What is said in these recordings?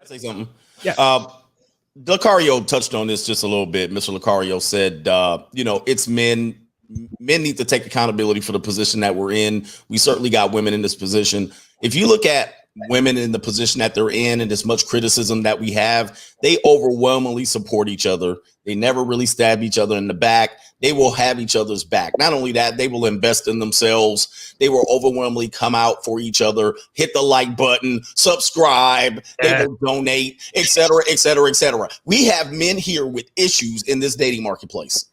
say something? Yeah. Lucario touched on this just a little bit. Mr. Lucario said, it's men. Men need to take accountability for the position that we're in. We certainly got women in this position. If you look at women in the position that they're in and as much criticism that we have, they overwhelmingly support each other. They never really stab each other in the back. They will have each other's back. Not only that, they will invest in themselves. They will overwhelmingly come out for each other, hit the like button, subscribe, they will donate, et cetera, et cetera, et cetera. We have men here with issues in this dating marketplace.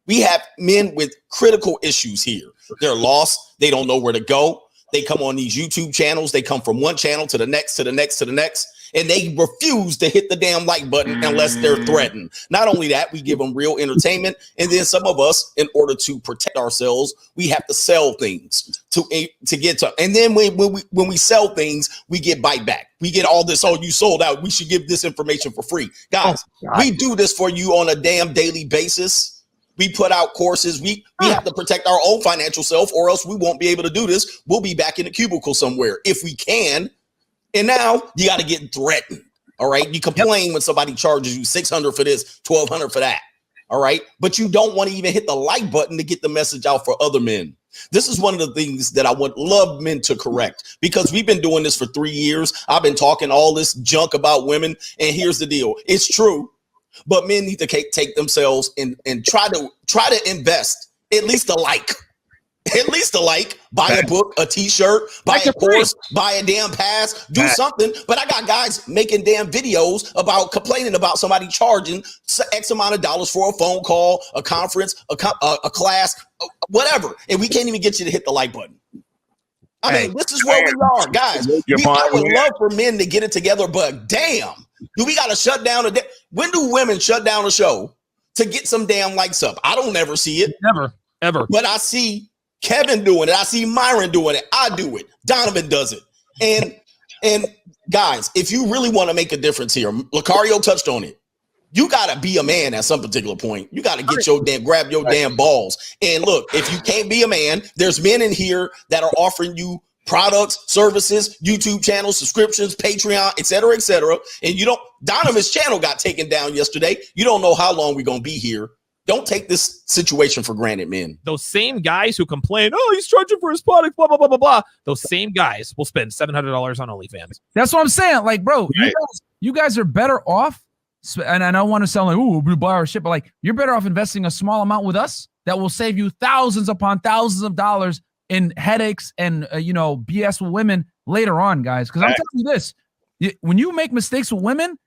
We have men with critical issues here. They're lost. They don't know where to go. They come on these YouTube channels. They come from one channel to the next, to the next, to the next, and they refuse to hit the damn like button unless they're threatened. Not only that, we give them real entertainment, and then some of us, in order to protect ourselves, we have to sell things to get to. And then when we sell things, we get bite back. We get all this. Oh, you sold out. We should give this information for free, guys. We do this for you on a damn daily basis. We put out courses. We have to protect our own financial self, or else we won't be able to do this. We'll be back in the cubicle somewhere if we can. And now you got to get threatened. All right. You complain when somebody charges you $600 for this, $1,200 for that. All right. But you don't want to even hit the like button to get the message out for other men. This is one of the things that I would love men to correct, because we've been doing this for 3 years. I've been talking all this junk about women. And here's the deal. It's true. But men need to take themselves and try to invest at least a like. At least a like, buy a book, a t-shirt, buy a course, buy a damn pass, do something. But I got guys making damn videos about complaining about somebody charging X amount of dollars for a phone call, a conference, a class, whatever. And we can't even get you to hit the like button. I mean, this is where we are, guys. I would love for men to get it together, but damn, do we got to shut down when do women shut down a show to get some damn likes up? I don't ever see it. Never, ever. But I see Kevin doing it. I see Myron doing it. I do it. Donovan does it. And guys, if you really want to make a difference here, Lucario touched on it. You got to be a man at some particular point. You got to get grab your damn balls. And look, if you can't be a man, there's men in here that are offering you products, services, YouTube channels, subscriptions, Patreon, et cetera, et cetera. And Donovan's channel got taken down yesterday. You don't know how long we're going to be here. Don't take this situation for granted, men. Those same guys who complain, oh, he's charging for his product, blah, blah, blah, blah, blah. Those same guys will spend $700 on OnlyFans. That's what I'm saying. Like, bro, you guys are better off. And I don't want to sound like, oh, we buy our shit, but like, you're better off investing a small amount with us that will save you thousands upon thousands of dollars in headaches and, BS with women later on, guys. Because I'm telling you this, when you make mistakes with women,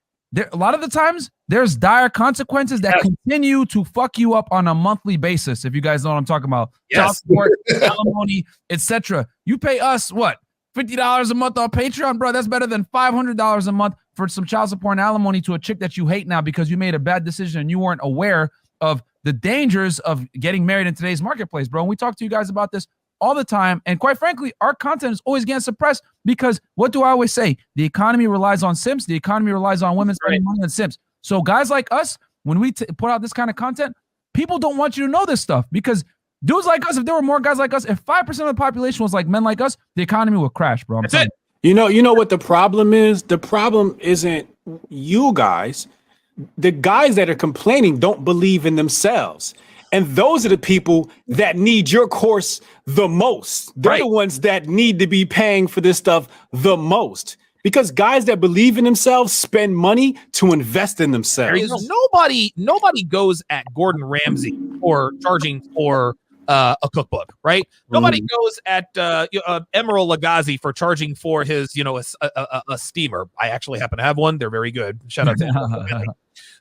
a lot of the times there's dire consequences that continue to fuck you up on a monthly basis. If you guys know what I'm talking about, child support, alimony, etc. You pay us what, $50 a month on Patreon, bro? That's better than $500 a month for some child support and alimony to a chick that you hate now because you made a bad decision and you weren't aware of the dangers of getting married in today's marketplace, bro. And we talk to you guys about this all the time. And quite frankly, our content is always getting suppressed because what do I always say? The economy relies on simps. The economy relies on women spending money on simps. So guys like us, when we put out this kind of content, people don't want you to know this stuff because dudes like us, if there were more guys like us, if 5% of the population was like men like us, the economy would crash, bro. That's it. You know what the problem is? The problem isn't you guys. The guys that are complaining don't believe in themselves. And those are the people that need your course the most. They're the ones that need to be paying for this stuff the most. Because guys that believe in themselves spend money to invest in themselves. Nobody goes at Gordon Ramsay for charging for a cookbook, right? Nobody goes at Emeril Lagasse for charging for his, a steamer. I actually happen to have one. They're very good. Shout out to him.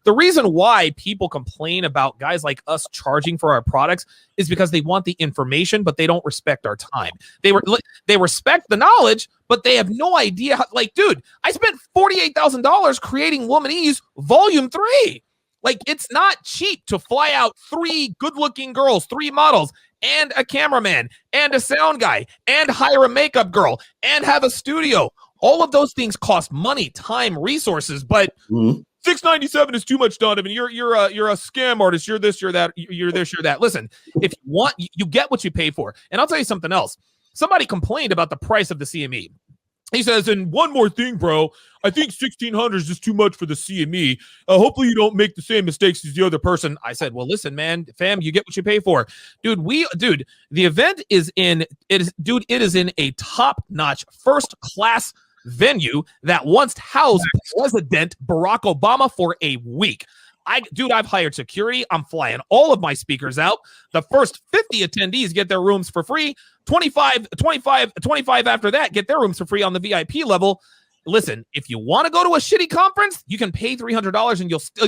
The reason why people complain about guys like us charging for our products is because they want the information, but they don't respect our time. They respect the knowledge, but they have no idea. Dude, I spent $48,000 creating Womanese Volume 3. Like, it's not cheap to fly out 3 good-looking girls, 3 models, and a cameraman, and a sound guy, and hire a makeup girl, and have a studio. All of those things cost money, time, resources, but $697 is too much, Donovan. You're a scam artist. You're this, you're that, you're this, you're that. Listen, if you want, you get what you pay for. And I'll tell you something else. Somebody complained about the price of the CME. He says, and one more thing, bro. I think 1,600 is just too much for the CME. Hopefully you don't make the same mistakes as the other person. I said, well, listen, man, fam, you get what you pay for. Dude, the event is in a top-notch, first-class venue that once housed President Barack Obama for a week. I've hired security. I'm flying all of my speakers out. The first 50 attendees get their rooms for free. 25 after that get their rooms for free on the VIP level. Listen, if you want to go to a shitty conference, you can pay $300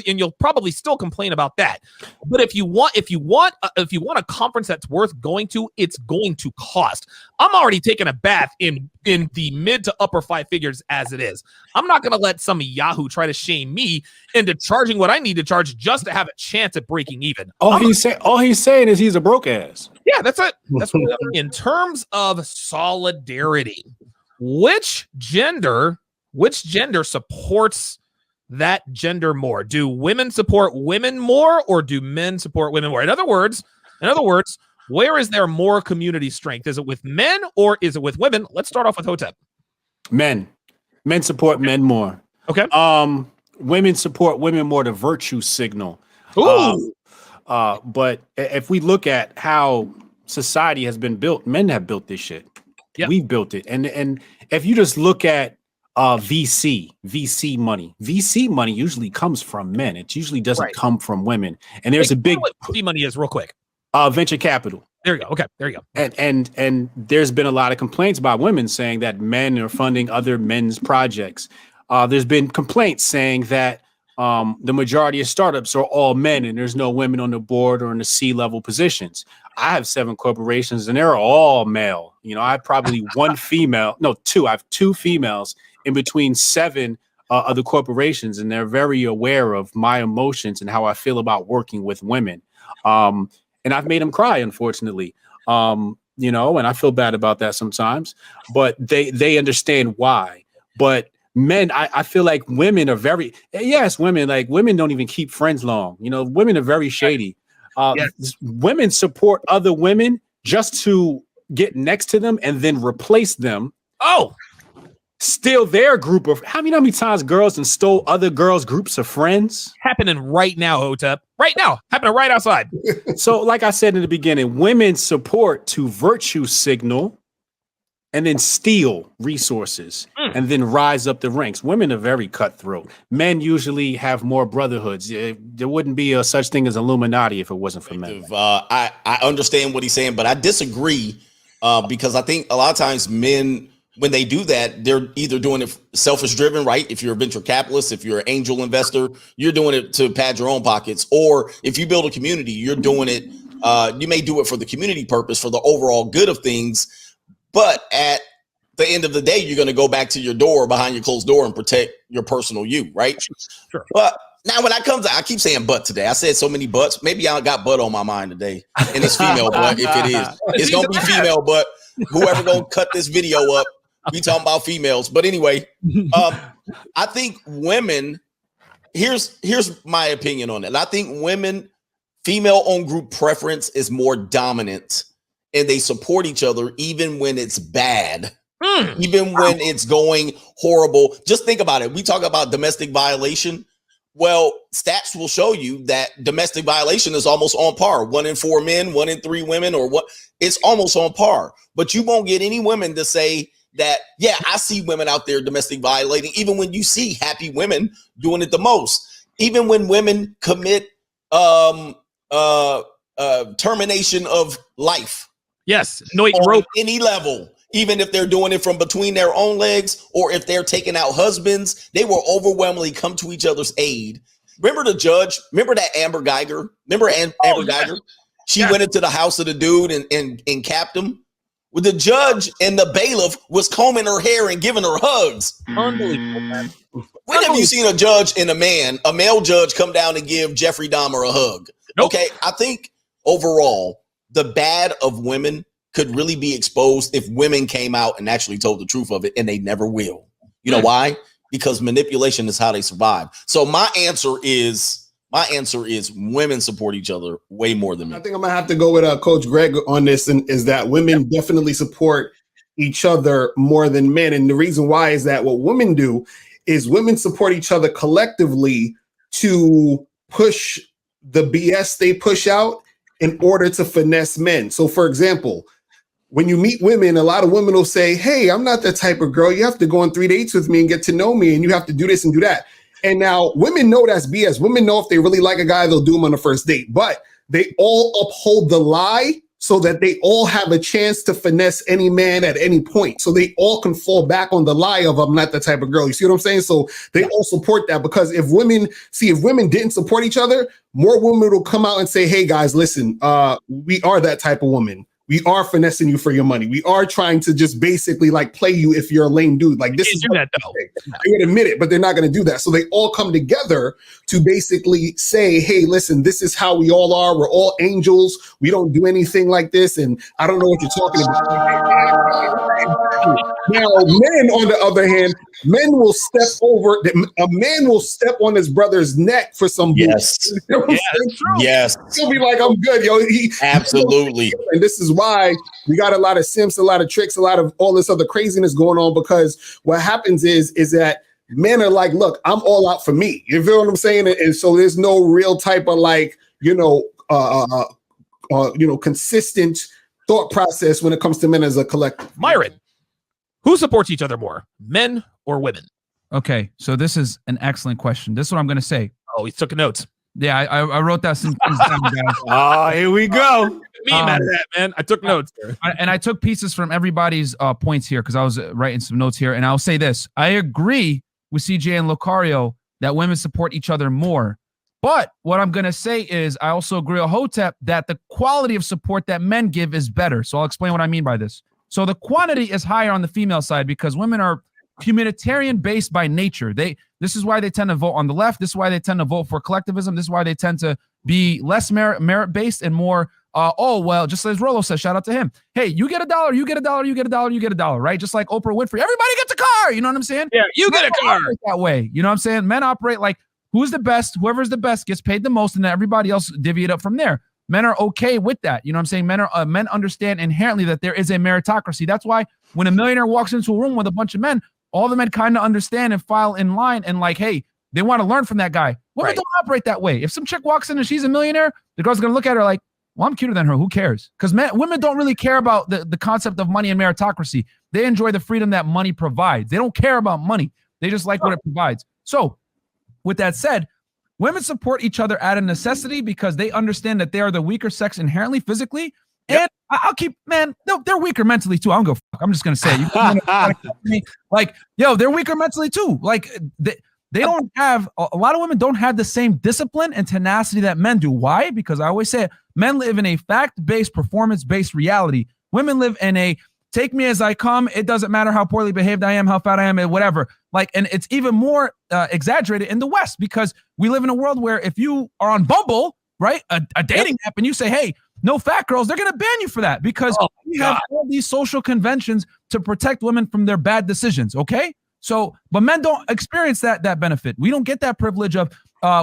and you'll probably still complain about that. But if you want a conference that's worth going to, it's going to cost. I'm already taking a bath in the mid to upper five figures as it is. I'm not going to let some Yahoo try to shame me into charging what I need to charge just to have a chance at breaking even. All he's saying is he's a broke ass. Yeah, that's it. That's what in terms of solidarity, which gender supports that gender more? Do women support women more, or do men support women more? In other words, where is there more community strength? Is it with men or is it with women? Let's start off with Hotep. Men support men more. Okay. Women support women more. The virtue signal. Ooh. But if we look at how society has been built, men have built this shit. Yep. We've built it, and if you just look at VC money usually comes from men. It usually doesn't come from women. And there's a big VC money is real quick. Venture capital. There you go. Okay, there you go. And there's been a lot of complaints by women saying that men are funding other men's projects. There's been complaints saying that the majority of startups are all men and there's no women on the board or in the C-level positions. I have 7 corporations and they're all male. You know, I have probably two. I have 2 females in between 7 other corporations, and they're very aware of my emotions and how I feel about working with women. And I've made them cry, unfortunately. You know, and I feel bad about that sometimes, but they understand why. But men, I feel like women are women don't even keep friends long. You know, women are very shady. Women support other women just to get next to them and then replace them. Oh, steal their group of how many times girls and stole other girls' groups of friends? Happening right now, Hotep. Right now. Happening right outside. So, like I said in the beginning, women support to virtue signal and then steal resources and then rise up the ranks. Women are very cutthroat. Men usually have more brotherhoods. There wouldn't be a such thing as Illuminati if it wasn't for men. I understand what he's saying, but I disagree because I think a lot of times men, when they do that, they're either doing it selfish driven, right? If you're a venture capitalist, if you're an angel investor, you're doing it to pad your own pockets. Or if you build a community, you're doing it. You may do it for the community purpose, for the overall good of things. But at the end of the day, you're going to go back to your door behind your closed door and protect your personal you, right? Sure. But now when I keep saying butt today. I said so many butts. Maybe I got butt on my mind today. And it's female butt if it is. It's going to be female butt. Whoever going to cut this video up, we talking about females. But anyway, I think women, here's my opinion on it. I think women, female-owned group preference is more dominant, and they support each other even when it's bad, even when it's going horrible. Just think about it. We talk about domestic violation. Well, stats will show you that domestic violation is almost on par. 1 in 4 men, 1 in 3 women, or what? It's almost on par. But you won't get any women to say that, yeah, I see women out there domestic violating, even when you see happy women doing it the most. Even when women commit termination of life. Yes, on any level, even if they're doing it from between their own legs or if they're taking out husbands, they will overwhelmingly come to each other's aid. Remember the judge? Remember that Amber Geiger? Remember Amber Geiger? She went into the house of the dude and capped him. Well, the judge and the bailiff was combing her hair and giving her hugs. Unbelievable, man. When have you seen a judge and a male judge, come down and give Jeffrey Dahmer a hug? Nope. Okay, I think overall, the bad of women could really be exposed if women came out and actually told the truth of it, and they never will. You know why? Because manipulation is how they survive. So my answer is women support each other way more than men. I think I'm gonna have to go with Coach Greg on this, and is that women definitely support each other more than men. And the reason why is that what women do is women support each other collectively to push the BS they push out in order to finesse men. So for example, when you meet women, a lot of women will say, hey, I'm not that type of girl. You have to go on 3 dates with me and get to know me, and you have to do this and do that. And now women know that's BS. Women know if they really like a guy, they'll do him on the first date. But they all uphold the lie so that they all have a chance to finesse any man at any point. So they all can fall back on the lie of I'm not that type of girl. You see what I'm saying? So they all support that, because if women didn't support each other, more women will come out and say, hey guys, listen, we are that type of woman. We are finessing you for your money. We are trying to just basically like play you if you're a lame dude. Like this is that though. They would admit it, but they're not going to do that. So they all come together to basically say, hey, listen, this is how we all are. We're all angels. We don't do anything like this. And I don't know what you're talking about. Now, men, on the other hand, men will step over. A man will step on his brother's neck for some Yes. bullshit. You know what I'm saying? Yes. He'll be like, I'm good, yo. Absolutely. And this is why we got a lot of simps, a lot of tricks, a lot of all this other craziness going on, because what happens is that men are like, look, I'm all out for me. You feel what I'm saying? And so there's no real type of like, consistent thought process when it comes to men as a collective. Myron, who supports each other more, men or women? Okay, so this is an excellent question. This is what I'm going to say. Oh, he took notes. Yeah, I wrote that some things down, guys. Oh, here we go. Me out of that, man. I took notes. And I took pieces from everybody's points here because I was writing some notes here. And I'll say this. I agree with CJ and Lucario that women support each other more. But what I'm going to say is I also agree with Hotep that the quality of support that men give is better. So I'll explain what I mean by this. So the quantity is higher on the female side because women are humanitarian based by nature. This is why they tend to vote on the left. This is why they tend to vote for collectivism. This is why they tend to be less merit based and more just as Rolo says, shout out to him. Hey, you get $1, you get $1, you get $1, you get $1, right? Just like Oprah Winfrey, everybody gets a car. You know what I'm saying? Yeah, you get a car that way. You know what I'm saying? Men operate like who's the best, whoever's the best gets paid the most, and then everybody else divvy it up from there. Men are okay with that. You know what I'm saying? Men understand inherently that there is a meritocracy. That's why when a millionaire walks into a room with a bunch of men, all the men kind of understand and file in line and like, hey, they want to learn from that guy. Women don't operate that way. If some chick walks in and she's a millionaire, the girl's going to look at her like, well, I'm cuter than her. Who cares? Because women don't really care about the concept of money and meritocracy. They enjoy the freedom that money provides. They don't care about money. They just like what it provides. So with that said, women support each other out of necessity because they understand that they are the weaker sex inherently, physically. And I'll keep, man, they're weaker mentally too. I don't go, fuck. I'm just going to say, they're weaker mentally too. Like they don't have, a lot of women don't have the same discipline and tenacity that men do. Why? Because I always say it, men live in a fact-based, performance-based reality. Women live in a take me as I come. It doesn't matter how poorly behaved I am, how fat I am, whatever. Like, and it's even more exaggerated in the West because we live in a world where if you are on Bumble, right, a dating app, and you say, hey, no fat girls, they're going to ban you for that because we have all these social conventions to protect women from their bad decisions. Okay. So, but men don't experience that benefit. We don't get that privilege of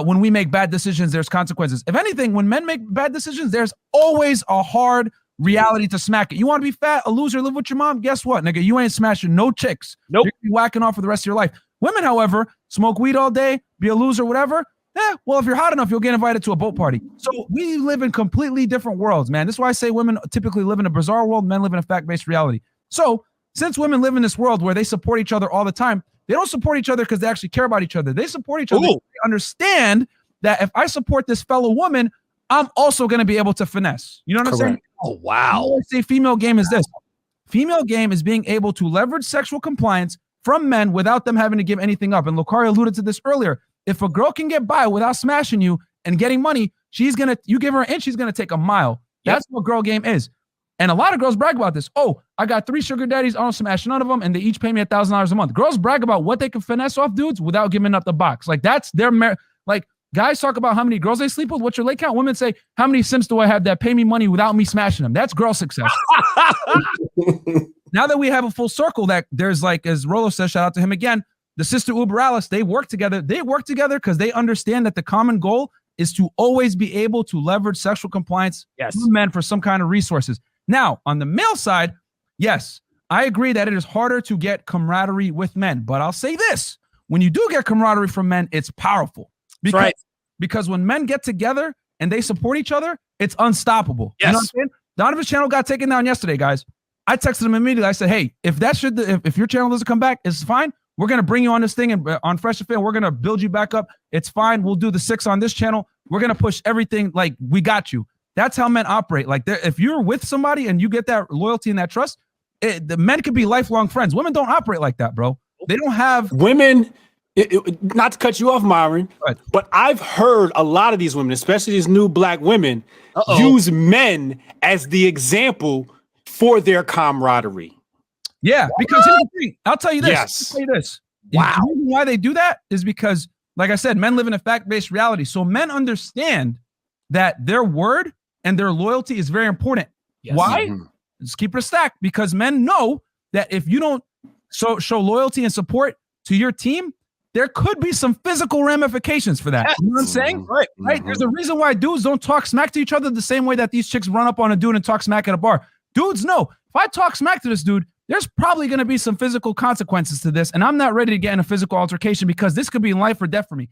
when we make bad decisions, there's consequences. If anything, when men make bad decisions, there's always a hard reality to smack it. You want to be fat, a loser, live with your mom? Guess what, nigga? You ain't smashing no chicks. Nope. You're gonna be whacking off for the rest of your life. Women, however, smoke weed all day, be a loser, whatever. Well, if you're hot enough, you'll get invited to a boat party. So we live in completely different worlds, man. This is why I say women typically live in a bizarre world, men live in a fact-based reality. So since women live in this world where they support each other all the time, they don't support each other because they actually care about each other. They support each other. They understand that if I support this fellow woman, I'm also going to be able to finesse. You know what I'm saying? Oh, wow. I always say female game is this. Female game is being able to leverage sexual compliance from men without them having to give anything up. And Lucario alluded to this earlier. If a girl can get by without smashing you and getting money, you give her an inch, she's going to take a mile. That's what girl game is. And a lot of girls brag about this. Oh, I got 3 sugar daddies. I don't smash none of them. And they each pay me $1,000 a month. Girls brag about what they can finesse off dudes without giving up the box. Like that's their like guys talk about how many girls they sleep with. What's your leg count? Women say, how many simps do I have that pay me money without me smashing them? That's girl success. Now that we have a full circle that there's like, as Rolo says, shout out to him again, the sister Uber Alice, they work together. They work together because they understand that the common goal is to always be able to leverage sexual compliance from men for some kind of resources. Now, on the male side, yes, I agree that it is harder to get camaraderie with men, but I'll say this: when you do get camaraderie from men, it's powerful because when men get together and they support each other, it's unstoppable. Yes. You know what I'm saying? Donovan's channel got taken down yesterday, guys. I texted him immediately. I said, "Hey, if your channel doesn't come back, it's fine. We're gonna bring you on this thing and on Fresh and Fair. We're gonna build you back up. It's fine. We'll do the 6 on this channel. We're gonna push everything. Like, we got you." That's how men operate. Like, if you're with somebody and you get that loyalty and that trust, the men could be lifelong friends. Women don't operate like that, bro. They don't have women. Not to cut you off, Myron, but I've heard a lot of these women, especially these new black women, use men as the example for their camaraderie. Yeah, because here's the thing. I'll tell you this. Yes. I'll tell you this. Wow. The reason why they do that is because, like I said, men live in a fact-based reality. So men understand that their word and their loyalty is very important. Yes. Why? Let's keep it stacked, because men know that if you don't show loyalty and support to your team, there could be some physical ramifications for that. You know what I'm saying? Right. There's a reason why dudes don't talk smack to each other the same way that these chicks run up on a dude and talk smack at a bar. Dudes know, if I talk smack to this dude, there's probably going to be some physical consequences to this, and I'm not ready to get in a physical altercation because this could be life or death for me.